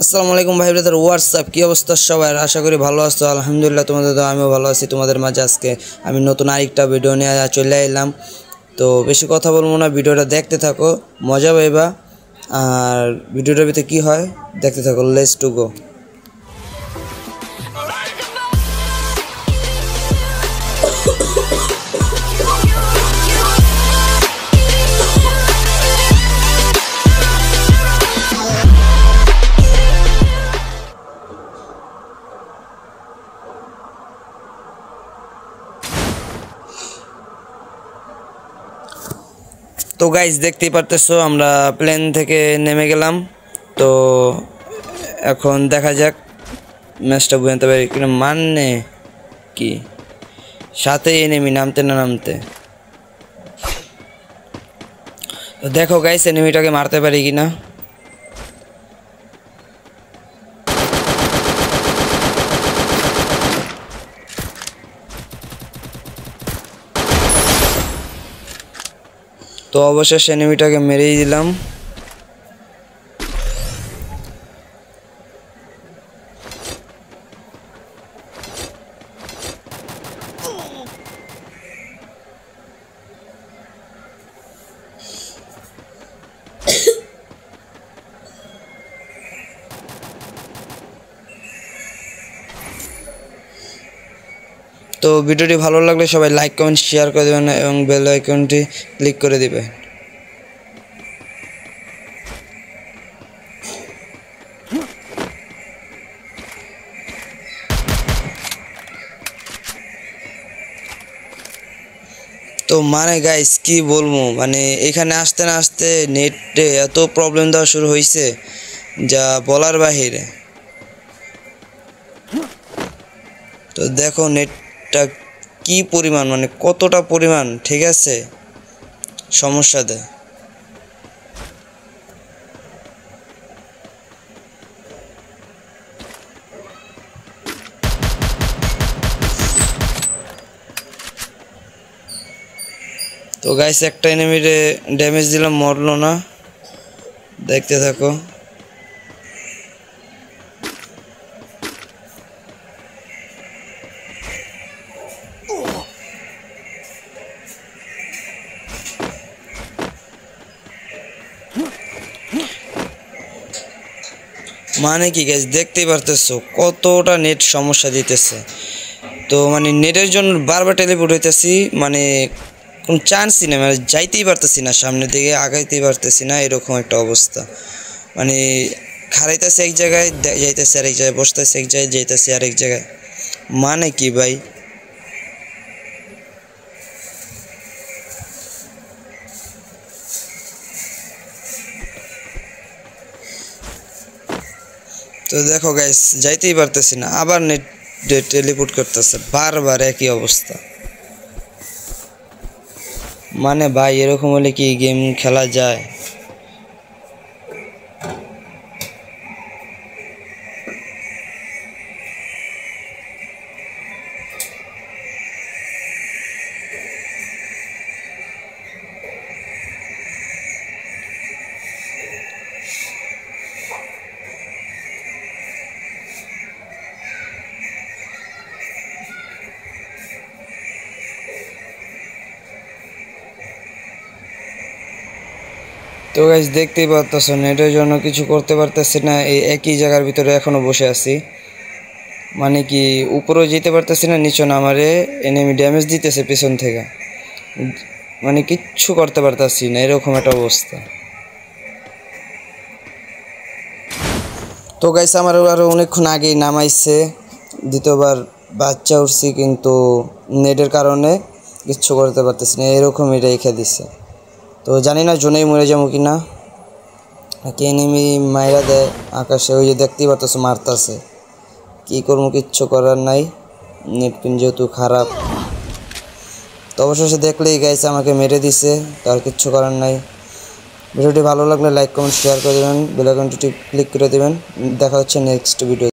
আসসালামু আলাইকুম ভাই ব্রাদার, হোয়াটসঅ্যাপ কি অবস্থা সবার? আশা করি ভালো আছো। আলহামদুলিল্লাহ, তোমাদের তো আমিও ভালো আছি। তোমাদের মাঝে আজকে আমি নতুন আরেকটা ভিডিও নিয়ে চলে এলাম। তো বেশি কথা বলবো না, ভিডিওটা দেখতে থাকো, মজা পাইবা। আর ভিডিওটার ভিতরে কী হয় দেখতে থাকো। Let's to go. তো গাইস, দেখতেই পারতেছো আমরা প্লেন থেকে নেমে গেলাম। তো এখন দেখা যাক ম্যাচটা বুঝতে পারি কিনা। মানে কি সাথে এনিমি নামতে না নামতে। তো দেখো গাইস, এনিমিটাকে মারতে পারি কিনা। তো অবশেষে এনিমিটাকে মেরেই দিলাম। তো ভিডিওটি ভালো লাগলে সবাই লাইক কমেন্ট শেয়ার করে দেবেন এবং বেল আইকনটি ক্লিক করে দিবেন। তো মানে গাইস কি বলবো, মানে এখানে আসতে না আসতে নেটে এত প্রবলেম দেওয়া শুরু হয়েছে যা বলার বাহিরে। তো দেখো নেটটা কি পরিমাণ, মানে কতটা পরিমাণ, ঠিক আছে, সমস্যা দেয়। তো গাইস, একটা এনিমিরে ড্যামেজ দিলাম, মরলো না। দেখতে থাকো। মানে কি গাইস, দেখতেই পারতেছো কতটা নেট সমস্যা দিতেছে। তো মানে নেটের জন্য বারবার টেলিপোর্ট হইতেছি, মানে কোনো চান্সই নেই, মানে যাইতেই পারতেছি না, সামনের দিকে আগাইতেই পারতেছি না, এরকম একটা অবস্থা। মানে খারাইতেছে এক জায়গায়, যাইতেছে আরেক জায়গায়, বসতেছে এক জায়গায়, যাইতেছে আরেক জায়গায়। মানে কি ভাই? তো দেখো গাইস, যাইতেই পারতেছি না, আবার নেট টেলিপোর্ট করতেছে, বারবার একই অবস্থা। মানে ভাই, এরকম হলে কি গেম খেলা যায়? তো গাইস, দেখতেই পারতেছো নেটের জন্য কিছু করতে পারতেছি না, এই একই জায়গার ভিতরে এখনো বসে আছি। মানে কি উপরেও যেতে পারতেছি না, নিচে নামারে এনিমি ড্যামেজ দিতেছে পেছন থেকে, মানে কিচ্ছু করতে পারতেছি না, এরকম একটা অবস্থা। তো গাইস, আমার আরও অনেকক্ষণ আগেই নামাইছে, দ্বিতীয়বার বাচ্চা উঠছি, কিন্তু নেটের কারণে কিচ্ছু করতে পারতেছি না, এরকমই রেখে দিছে। তো জানি না জোনেই মরে যাবো কি না, নাকি এনিমি মাইরা দেয় আকাশে, ওই যে দেখতেই পারতেছো মারতেছে। কী করবো, কিচ্ছু করার নাই, নেট পিন যেহেতু খারাপ। তো অবশেষে দেখলেই গাইছে আমাকে মেরে দিছে, তার কিচ্ছু করার নাই। ভিডিওটি ভালো লাগলে লাইক কমেন্ট শেয়ার করে দেবেন, বেল আইকনটি ক্লিক করে দেবেন। দেখা হচ্ছে নেক্সট ভিডিও।